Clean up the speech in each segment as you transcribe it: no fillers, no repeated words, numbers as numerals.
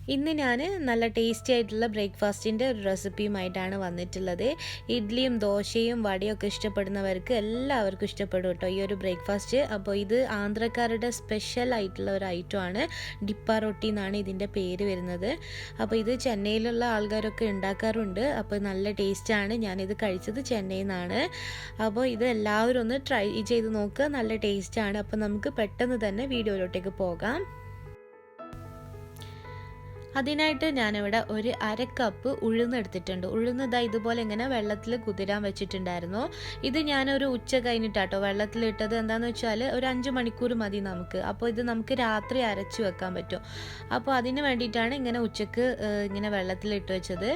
ഇന്ന് ഞാൻ നല്ല ടേസ്റ്റി ആയിട്ടുള്ള ബ്രേക്ക്ഫാസ്റ്റിൻ്റെ ഒരു റെസിപ്പിയുമായിട്ടാണ് വന്നിട്ടുള്ളത്. ഇഡ്ഡലിയും ദോശയും വടയൊക്കെ ഇഷ്ടപ്പെടുന്നവർക്ക് എല്ലാവർക്കും ഇഷ്ടപ്പെടും കേട്ടോ ഈ ഒരു ബ്രേക്ക്ഫാസ്റ്റ്. അപ്പോൾ ഇത് ആന്ധ്രക്കാരുടെ സ്പെഷ്യൽ ആയിട്ടുള്ള ഒരു ഐറ്റമാണ്. ഡിപ്പ റൊട്ടി എന്നാണ് ഇതിൻ്റെ പേര് വരുന്നത്. അപ്പോൾ ഇത് ചെന്നൈയിലുള്ള ആൾക്കാരൊക്കെ ഉണ്ടാക്കാറുണ്ട്. അപ്പോൾ നല്ല ടേസ്റ്റാണ്. ഞാനിത് കഴിച്ചത് ചെന്നൈയിൽ നിന്നാണ്. അപ്പോൾ ഇത് എല്ലാവരും ഒന്ന് ട്രൈ ചെയ്ത് നോക്കുക, നല്ല ടേസ്റ്റാണ്. അപ്പോൾ നമുക്ക് പെട്ടെന്ന് തന്നെ വീഡിയോയിലോട്ടേക്ക് പോകാം. അതിനായിട്ട് ഞാനിവിടെ ഒരു അര കപ്പ് ഉഴുന്നെടുത്തിട്ടുണ്ട്. ഉഴുന്ന് ഇതുപോലെ ഇങ്ങനെ വെള്ളത്തിൽ കുതിരാൻ വെച്ചിട്ടുണ്ടായിരുന്നു. ഇത് ഞാനൊരു ഉച്ച കഴിഞ്ഞിട്ടാട്ടോ വെള്ളത്തിലിട്ടത്. എന്താണെന്ന് വെച്ചാൽ ഒരു 5 മണിക്കൂർ മതി നമുക്ക്. അപ്പോൾ ഇത് നമുക്ക് രാത്രി അരച്ച് വെക്കാൻ പറ്റും. അപ്പോൾ അതിന് വേണ്ടിയിട്ടാണ് ഇങ്ങനെ ഉച്ചക്ക് ഇങ്ങനെ വെള്ളത്തിലിട്ട് വെച്ചത്.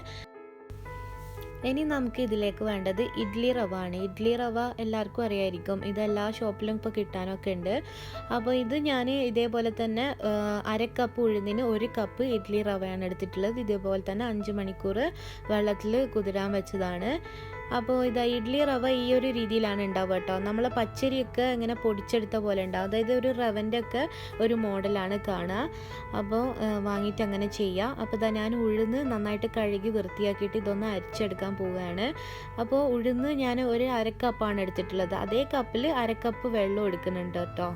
ഇനി നമുക്ക് ഇതിലേക്ക് വേണ്ടത് ഇഡ്ഡലി റവ ആണ്. ഇഡ്ഡലി റവ എല്ലാവർക്കും അറിയായിരിക്കും, ഇത് എല്ലാ ഷോപ്പിലും ഇപ്പോൾ കിട്ടാനൊക്കെ ഉണ്ട്. അപ്പോൾ ഇത് ഞാൻ ഇതേപോലെ തന്നെ അര കപ്പ് ഉഴുന്നിന് 1 കപ്പ് ഇഡ്ഡലി റവയാണ് എടുത്തിട്ടുള്ളത്. ഇതേപോലെ തന്നെ 5 മണിക്കൂർ വെള്ളത്തിൽ കുതിരാൻ വെച്ചതാണ്. അപ്പോൾ ഇതാ ഇഡ്ഡലി റവ ഈ ഒരു രീതിയിലാണ് ഉണ്ടാവുക കേട്ടോ. നമ്മൾ പച്ചരിയൊക്കെ ഇങ്ങനെ പൊടിച്ചെടുത്ത പോലെ ഉണ്ടാവും. അതായത് ഒരു റവൻ്റെ ഒക്കെ ഒരു മോഡലാണ് കാണുക. അപ്പോൾ വാങ്ങിയിട്ട് അങ്ങനെ ചെയ്യുക. അപ്പോൾ ഇതാ ഞാൻ ഉഴുന്ന് നന്നായിട്ട് കഴുകി വൃത്തിയാക്കിയിട്ട് ഇതൊന്ന് അരിച്ചെടുക്കാൻ പോവുകയാണ്. അപ്പോൾ ഉഴുന്ന് ഞാൻ ഒരു അര കപ്പാണ് എടുത്തിട്ടുള്ളത്. അതേ കപ്പിൽ അര കപ്പ് വെള്ളം എടുക്കുന്നുണ്ട് കേട്ടോ.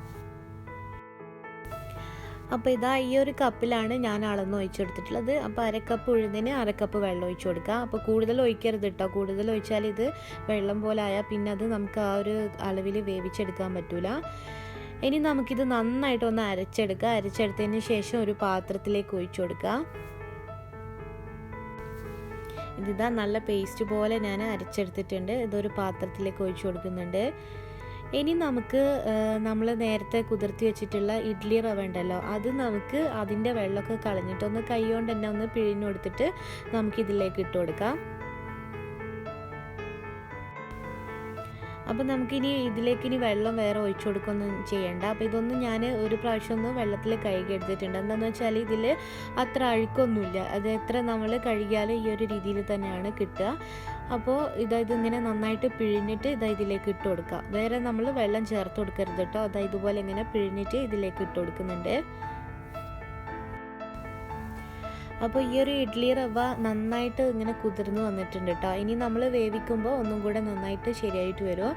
അപ്പോൾ ഇതാ ഈ ഒരു കപ്പിലാണ് ഞാൻ അളന്ന് ഒഴിച്ചെടുത്തിട്ടുള്ളത്. അപ്പോൾ അര കപ്പ് ഉഴുന്നിന് അര കപ്പ് വെള്ളം ഒഴിച്ചു കൊടുക്കുക. അപ്പോൾ കൂടുതൽ ഒഴിക്കരുത് കേട്ടോ. കൂടുതൽ ഒഴിച്ചാൽ ഇത് വെള്ളം പോലെ ആയാൽ പിന്നെ അത് നമുക്ക് ആ ഒരു അളവിൽ വേവിച്ചെടുക്കാൻ പറ്റില്ല. ഇനി നമുക്കിത് നന്നായിട്ടൊന്ന് അരച്ചെടുക്കുക. അരച്ചെടുത്തതിന് ശേഷം ഒരു പാത്രത്തിലേക്ക് ഒഴിച്ചു കൊടുക്കുക. ഇതിതാ നല്ല പേസ്റ്റ് പോലെ ഞാൻ അരച്ചെടുത്തിട്ടുണ്ട്. ഇതൊരു പാത്രത്തിലേക്ക് ഒഴിച്ചു കൊടുക്കുന്നുണ്ട്. ഇനി നമുക്ക് നമ്മൾ നേരത്തെ കുതിർത്തി വെച്ചിട്ടുള്ള ഇഡ്ഡലി റവ ഉണ്ടല്ലോ, അത് നമുക്ക് അതിൻ്റെ വെള്ളമൊക്കെ കളഞ്ഞിട്ടൊന്ന് കൈ കൊണ്ട് തന്നെ ഒന്ന് പിഴിഞ്ഞു കൊടുത്തിട്ട് നമുക്കിതിലേക്ക് ഇട്ട് കൊടുക്കാം. അപ്പോൾ നമുക്കിനി ഇതിലേക്ക് വെള്ളം വേറെ ഒഴിച്ചു കൊടുക്കുകയൊന്നും ചെയ്യണ്ട. അപ്പോൾ ഇതൊന്നും ഞാൻ ഒരു പ്രാവശ്യം ഒന്ന് വെള്ളത്തിൽ കഴുകി എടുത്തിട്ടുണ്ട്. എന്താണെന്ന് വെച്ചാൽ ഇതിൽ അത്ര അഴുക്കൊന്നുമില്ല. അത് എത്ര നമ്മൾ കഴുകിയാലും ഈ ഒരു രീതിയിൽ തന്നെയാണ് കിട്ടുക. അപ്പോൾ ഇതിങ്ങനെ നന്നായിട്ട് പിഴിഞ്ഞിട്ട് ഇതിലേക്ക് ഇട്ട് കൊടുക്കുക. വേറെ നമ്മൾ വെള്ളം ചേർത്ത് കൊടുക്കരുത് കേട്ടോ. ഇതുപോലെ ഇങ്ങനെ പിഴിഞ്ഞിട്ട് ഇതിലേക്ക് ഇട്ട് കൊടുക്കുന്നുണ്ട്. അപ്പോൾ ഈ ഒരു ഇഡ്ഡലി റവ നന്നായിട്ട് ഇങ്ങനെ കുതിർന്ന് വന്നിട്ടുണ്ട് കേട്ടോ. ഇനി നമ്മൾ വേവിക്കുമ്പോൾ ഒന്നും കൂടെ നന്നായിട്ട് ശരിയായിട്ട് വരും.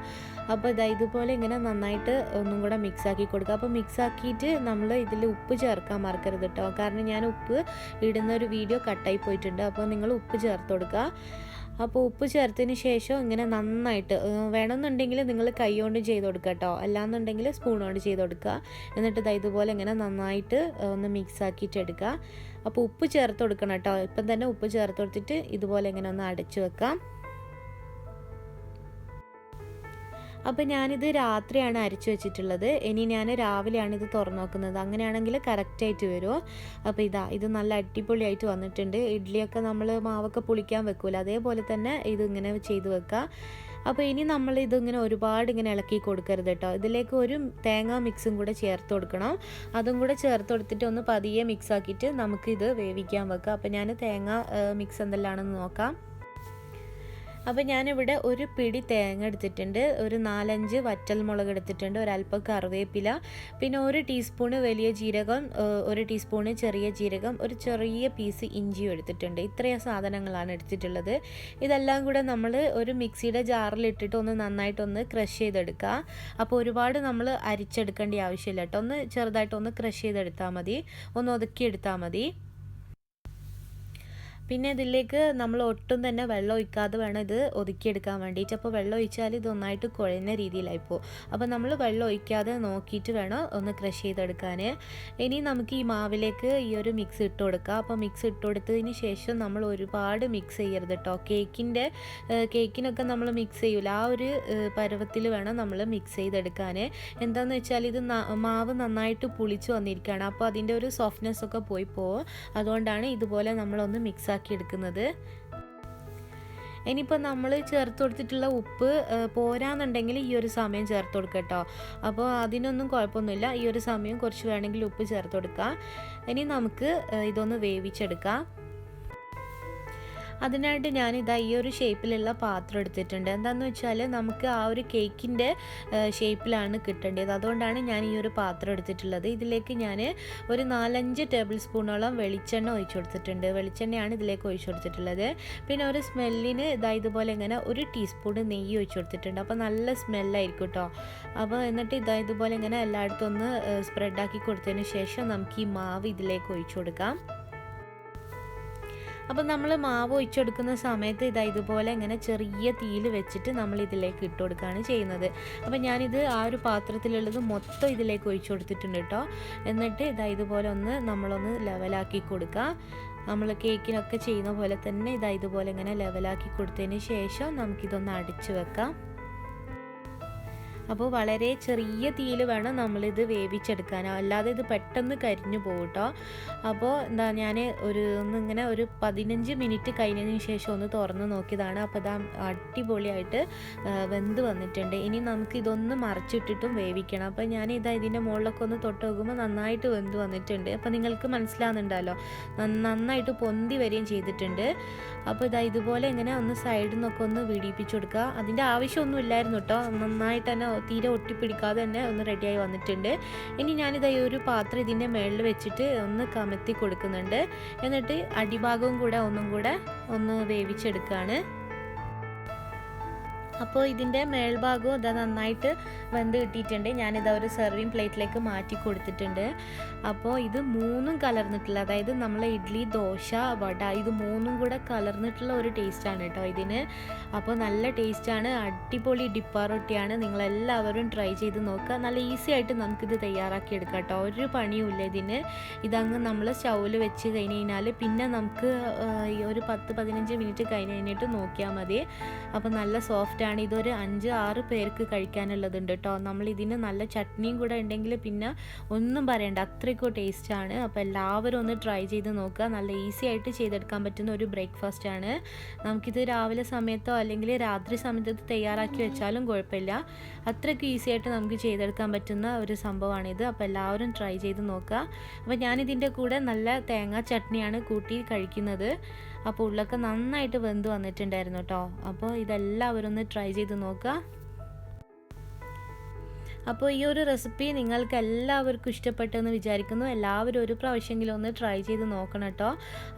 അപ്പോൾ ഇതുപോലെ ഇങ്ങനെ നന്നായിട്ട് ഒന്നും കൂടെ മിക്സാക്കി കൊടുക്കുക. അപ്പോൾ മിക്സാക്കിയിട്ട് നമ്മൾ ഇതിൽ ഉപ്പ് ചേർക്കാൻ മറക്കരുത് കേട്ടോ. കാരണം ഞാൻ ഉപ്പ് ഇടുന്ന ഒരു വീഡിയോ കട്ടായി പോയിട്ടുണ്ട്. അപ്പോൾ നിങ്ങൾ ഉപ്പ് ചേർത്ത് കൊടുക്കുക. അപ്പോൾ ഉപ്പ് ചേർത്തതിന് ശേഷം ഇങ്ങനെ നന്നായിട്ട് വേണമെന്നുണ്ടെങ്കിൽ നിങ്ങൾ കൈ കൊണ്ട് ചെയ്ത് കൊടുക്കുക കേട്ടോ. അല്ലാന്നുണ്ടെങ്കിൽ സ്പൂൺ കൊണ്ട് ചെയ്ത് കൊടുക്കുക. എന്നിട്ട് ഇതുപോലെ ഇങ്ങനെ നന്നായിട്ട് ഒന്ന് മിക്സ് ആക്കിയിട്ട് എടുക്കുക. അപ്പോൾ ഉപ്പ് ചേർത്ത് കൊടുക്കണം കേട്ടോ. ഇപ്പം തന്നെ ഉപ്പ് ചേർത്ത് കൊടുത്തിട്ട് ഇതുപോലെ ഇങ്ങനെ ഒന്ന് അടച്ചു വെക്കാം. അപ്പോൾ ഞാനിത് രാത്രിയാണ് അരച്ചു വെച്ചിട്ടുള്ളത്. ഇനി ഞാൻ രാവിലെയാണ് ഇത് തുറന്നു നോക്കുന്നത്. അങ്ങനെയാണെങ്കിൽ കറക്റ്റായിട്ട് വരുമോ. അപ്പോൾ ഇത് നല്ല അടിപൊളിയായിട്ട് വന്നിട്ടുണ്ട്. ഇഡ്ഡലിയൊക്കെ നമ്മൾ മാവൊക്കെ പുളിക്കാൻ വെക്കൂല, അതേപോലെ തന്നെ ഇതിങ്ങനെ ചെയ്ത് വെക്കുക. അപ്പോൾ ഇനി നമ്മൾ ഇതിങ്ങനെ ഒരുപാട് ഇങ്ങനെ ഇളക്കി കൊടുക്കരുത് കേട്ടോ. ഇതിലേക്ക് ഒരു തേങ്ങ മിക്സും കൂടെ ചേർത്ത് കൊടുക്കണം. അതും കൂടെ ചേർത്ത് കൊടുത്തിട്ട് ഒന്ന് പതിയെ മിക്സ് ആക്കിയിട്ട് നമുക്കിത് വേവിക്കാൻ വെക്കാം. അപ്പോൾ ഞാൻ തേങ്ങ മിക്സ് എന്തെല്ലാമാണെന്ന് നോക്കാം. അപ്പോൾ ഞാനിവിടെ ഒരു പിടി തേങ്ങ എടുത്തിട്ടുണ്ട്, ഒരു 4-5 വറ്റൽമുളക് എടുത്തിട്ടുണ്ട്, ഒരല്പം കറിവേപ്പില, പിന്നെ 1 ടീസ്പൂണ് വലിയ ജീരകം, 1 ടീസ്പൂണ് ചെറിയ ജീരകം, ഒരു ചെറിയ പീസ് ഇഞ്ചിയും എടുത്തിട്ടുണ്ട്. ഇത്രയും സാധനങ്ങളാണ് എടുത്തിട്ടുള്ളത്. ഇതെല്ലാം കൂടെ നമ്മൾ ഒരു മിക്സിയുടെ ജാറിലിട്ടിട്ട് ഒന്ന് നന്നായിട്ടൊന്ന് ക്രഷ് ചെയ്തെടുക്കുക. അപ്പോൾ ഒരുപാട് നമ്മൾ അരിച്ചെടുക്കേണ്ട ആവശ്യമില്ല കേട്ടോ. ഒന്ന് ചെറുതായിട്ടൊന്ന് ക്രഷ് ചെയ്തെടുത്താൽ മതി, ഒന്ന് ഒതുക്കിയെടുത്താൽ മതി. പിന്നെ ഇതിലേക്ക് നമ്മൾ ഒട്ടും തന്നെ വെള്ളം ഒഴിക്കാതെ വേണം ഇത് ഒതുക്കിയെടുക്കാൻ വേണ്ടിയിട്ട്. അപ്പോൾ വെള്ളം ഒഴിച്ചാൽ ഇത് ഒന്നായിട്ട് കുഴഞ്ഞ രീതിയിലായിപ്പോൾ. അപ്പോൾ നമ്മൾ വെള്ളം ഒഴിക്കാതെ നോക്കിയിട്ട് വേണം ഒന്ന് ക്രഷ് ചെയ്തെടുക്കാൻ. ഇനി നമുക്ക് ഈ മാവിലേക്ക് ഈ ഒരു മിക്സ് ഇട്ട് കൊടുക്കാം. അപ്പോൾ മിക്സ് ഇട്ട് കൊടുത്തതിന് ശേഷം നമ്മൾ ഒരുപാട് മിക്സ് ചെയ്യരുത് കേട്ടോ. കേക്കിനൊക്കെ നമ്മൾ മിക്സ് ചെയ്യൂല, ആ ഒരു പരുവത്തിൽ വേണം നമ്മൾ മിക്സ് ചെയ്തെടുക്കാൻ. എന്താണെന്ന് വെച്ചാൽ ഇത് മാവ് നന്നായിട്ട് പുളിച്ച് വന്നിരിക്കുകയാണ്. അപ്പോൾ അതിൻ്റെ ഒരു സോഫ്റ്റ്നെസ് ഒക്കെ പോയി പോകും. അതുകൊണ്ടാണ് ഇതുപോലെ നമ്മളൊന്ന് മിക്സ് ആക്കി എടുക്കുന്നത്. ഇനിയിപ്പോൾ നമ്മൾ ചേർത്ത് കൊടുത്തിട്ടുള്ള ഉപ്പ് പോരാന്നുണ്ടെങ്കിൽ ഈ ഒരു സമയം ചേർത്ത് കൊടുക്കുക കേട്ടോ. അപ്പോൾ അതിനൊന്നും കുഴപ്പമൊന്നുമില്ല. ഈ ഒരു സമയം കുറച്ച് വേണമെങ്കിൽ ഉപ്പ് ചേർത്ത് കൊടുക്കുക. ഇനി നമുക്ക് ഇതൊന്ന് വേവിച്ചെടുക്കാം. അതിനായിട്ട് ഞാനിതാ ഈ ഒരു ഷേപ്പിലുള്ള പാത്രം എടുത്തിട്ടുണ്ട്. എന്താണെന്ന് വെച്ചാൽ നമുക്ക് ആ ഒരു കേക്കിൻ്റെ ഷേപ്പിലാണ് കിട്ടേണ്ടത്. അതുകൊണ്ടാണ് ഞാൻ ഈ ഒരു പാത്രം എടുത്തിട്ടുള്ളത്. ഇതിലേക്ക് ഞാൻ ഒരു 4-5 ടേബിൾ സ്പൂണോളം വെളിച്ചെണ്ണ ഒഴിച്ചു കൊടുത്തിട്ടുണ്ട്. വെളിച്ചെണ്ണയാണ് ഇതിലേക്ക് ഒഴിച്ചു കൊടുത്തിട്ടുള്ളത്. പിന്നെ ഒരു സ്മെല്ലിന് ഇതുപോലെ ഇങ്ങനെ 1 ടീസ്പൂൺ നെയ്യ് ഒഴിച്ചു കൊടുത്തിട്ടുണ്ട്. അപ്പോൾ നല്ല സ്മെല്ലായിരിക്കും കേട്ടോ. അപ്പോൾ എന്നിട്ട് ഇതുപോലെ ഇങ്ങനെ എല്ലായിടത്തും ഒന്ന് സ്പ്രെഡാക്കി കൊടുത്തതിന് ശേഷം നമുക്ക് ഈ മാവ് ഇതിലേക്ക് ഒഴിച്ചു കൊടുക്കാം. അപ്പോൾ നമ്മൾ മാവ് ഒഴിച്ചെടുക്കുന്ന സമയത്ത് ഇതുപോലെ ഇങ്ങനെ ചെറിയ തീയിൽ വെച്ചിട്ട് നമ്മൾ ഇതിലേക്ക് ഇട്ട് കൊടുക്കുകയാണ് ചെയ്യുന്നത്. അപ്പോൾ ഞാനിത് ആ ഒരു പാത്രത്തിലുള്ളത് മൊത്തം ഇതിലേക്ക് ഒഴിച്ചു കൊടുത്തിട്ടുണ്ട് കേട്ടോ. എന്നിട്ട് ഇതുപോലെ നമ്മളൊന്ന് ലെവലാക്കി കൊടുക്കുക. നമ്മൾ കേക്കിനൊക്കെ ചെയ്യുന്ന പോലെ തന്നെ ഇതുപോലെ ഇങ്ങനെ ലെവലാക്കി കൊടുത്തതിന് ശേഷം നമുക്കിതൊന്ന് അടിച്ചു വെക്കാം. അപ്പോൾ വളരെ ചെറിയ തീയിൽ വേണം നമ്മളിത് വേവിച്ചെടുക്കാൻ, അല്ലാതെ ഇത് പെട്ടെന്ന് കരിഞ്ഞു പോകും കേട്ടോ. അപ്പോൾ ഞാൻ ഒന്നിങ്ങനെ ഒരു 15 മിനിറ്റ് കഴിഞ്ഞതിന് ശേഷം ഒന്ന് തുറന്ന് നോക്കിയതാണ്. അപ്പോൾ ഇതാ അടിപൊളിയായിട്ട് വെന്ത് വന്നിട്ടുണ്ട്. ഇനി നമുക്ക് ഇതൊന്ന് മറിച്ചിട്ടിട്ടും വേവിക്കണം. അപ്പോൾ ഞാൻ ഇതിൻ്റെ മുകളിലൊക്കെ ഒന്ന് തൊട്ട് നോക്കുമ്പോൾ നന്നായിട്ട് വെന്ത് വന്നിട്ടുണ്ട്. അപ്പോൾ നിങ്ങൾക്ക് മനസ്സിലാകുന്നുണ്ടല്ലോ, നന്നായിട്ട് പൊന്തി വരികയും ചെയ്തിട്ടുണ്ട്. അപ്പോൾ ഇതുപോലെ ഇങ്ങനെ ഒന്ന് സൈഡിൽ നിന്നൊക്കെ ഒന്ന് വിടിയിപ്പിച്ച് കൊടുക്കുക. അതിൻ്റെ ആവശ്യമൊന്നും ഇല്ലായിരുന്നു കേട്ടോ. നന്നായിട്ട് തന്നെ തീരെ ഒട്ടിപ്പിടിക്കാതെ തന്നെ ഒന്ന് റെഡിയായി വന്നിട്ടുണ്ട്. ഇനി ഞാനിത് ഈ ഒരു പാത്രം ഇതിൻ്റെ മുകളിൽ വെച്ചിട്ട് ഒന്ന് കമത്തി കൊടുക്കുന്നുണ്ട്. എന്നിട്ട് അടിഭാഗവും കൂടെ ഒന്നും കൂടെ ഒന്ന് വേവിച്ചെടുക്കുകയാണ്. അപ്പോൾ ഇതിൻ്റെ മേൽഭാഗവും നന്നായിട്ട് വെന്ത് കിട്ടിയിട്ടുണ്ട്. ഞാനിത് ഒരു സെർവിങ് പ്ലേറ്റിലേക്ക് മാറ്റി കൊടുത്തിട്ടുണ്ട്. അപ്പോൾ ഇത് മൂന്നും കലർന്നിട്ടുള്ള, അതായത് നമ്മളെ ഇഡ്ഡലി, ദോശ, വട, ഇത് മൂന്നും കൂടെ കലർന്നിട്ടുള്ള ഒരു ടേസ്റ്റാണ് കേട്ടോ ഇതിന്. അപ്പോൾ നല്ല ടേസ്റ്റാണ്, അടിപൊളി ഡിപ്പാ റൊട്ടിയാണ്. നിങ്ങളെല്ലാവരും ട്രൈ ചെയ്ത് നോക്കുക. നല്ല ഈസി ആയിട്ട് നമുക്കിത് തയ്യാറാക്കി എടുക്കാം കേട്ടോ. ഒരു പണിയുമില്ല ഇതിന്. ഇതങ്ങ് നമ്മൾ സ്റ്റൗവിൽ വെച്ച് കഴിഞ്ഞ് കഴിഞ്ഞാൽ പിന്നെ നമുക്ക് ഒരു 10-15 മിനിറ്റ് കഴിഞ്ഞിട്ട് നോക്കിയാൽ മതി. അപ്പോൾ നല്ല സോഫ്റ്റ് ആണ്. ഇതൊരു 5-6 പേർക്ക് കഴിക്കാനുള്ളതുണ്ട് കേട്ടോ. നമ്മളിതിന് നല്ല ചട്നിയും കൂടെ ഉണ്ടെങ്കിൽ പിന്നെ ഒന്നും പറയണ്ട, അത്രയ്ക്കും ടേസ്റ്റാണ്. അപ്പോൾ എല്ലാവരും ഒന്ന് ട്രൈ ചെയ്ത് നോക്കുക. നല്ല ഈസി ആയിട്ട് ചെയ്തെടുക്കാൻ പറ്റുന്ന ഒരു ബ്രേക്ക്ഫാസ്റ്റ് ആണ്. നമുക്കിത് രാവിലെ സമയത്തോ അല്ലെങ്കിൽ രാത്രി സമയത്തോ തയ്യാറാക്കി വെച്ചാലും കുഴപ്പമില്ല. അത്രയ്ക്ക് ഈസി ആയിട്ട് നമുക്ക് ചെയ്തെടുക്കാൻ പറ്റുന്ന ഒരു സംഭവമാണിത്. അപ്പോൾ എല്ലാവരും ട്രൈ ചെയ്ത് നോക്കുക. അപ്പോൾ ഞാനിതിൻ്റെ കൂടെ നല്ല തേങ്ങാ ചട്നിയാണ് കൂട്ടി കഴിക്കുന്നത്. അപ്പോൾ ഉള്ളൊക്കെ നന്നായിട്ട് വെന്ത് വന്നിട്ടുണ്ടായിരുന്നു കേട്ടോ. അപ്പോൾ ഇതെല്ലാവരും ഒന്ന് ട്രൈ ചെയ്ത് നോക്കുക. അപ്പോൾ ഈ ഒരു റെസിപ്പി നിങ്ങൾക്ക് എല്ലാവർക്കും ഇഷ്ടപ്പെട്ടെന്ന് വിചാരിക്കുന്നു. എല്ലാവരും ഒരു പ്രാവശ്യമെങ്കിലും ഒന്ന് ട്രൈ ചെയ്ത് നോക്കണം കേട്ടോ.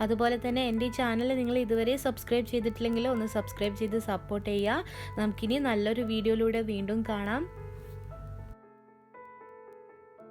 അതുപോലെ തന്നെ എൻ്റെ ഈ ചാനൽ നിങ്ങൾ ഇതുവരെ സബ്സ്ക്രൈബ് ചെയ്തിട്ടില്ലെങ്കിൽ ഒന്ന് സബ്സ്ക്രൈബ് ചെയ്ത് സപ്പോർട്ട് ചെയ്യുക. നമുക്കിനി നല്ലൊരു വീഡിയോയിലൂടെ വീണ്ടും കാണാം.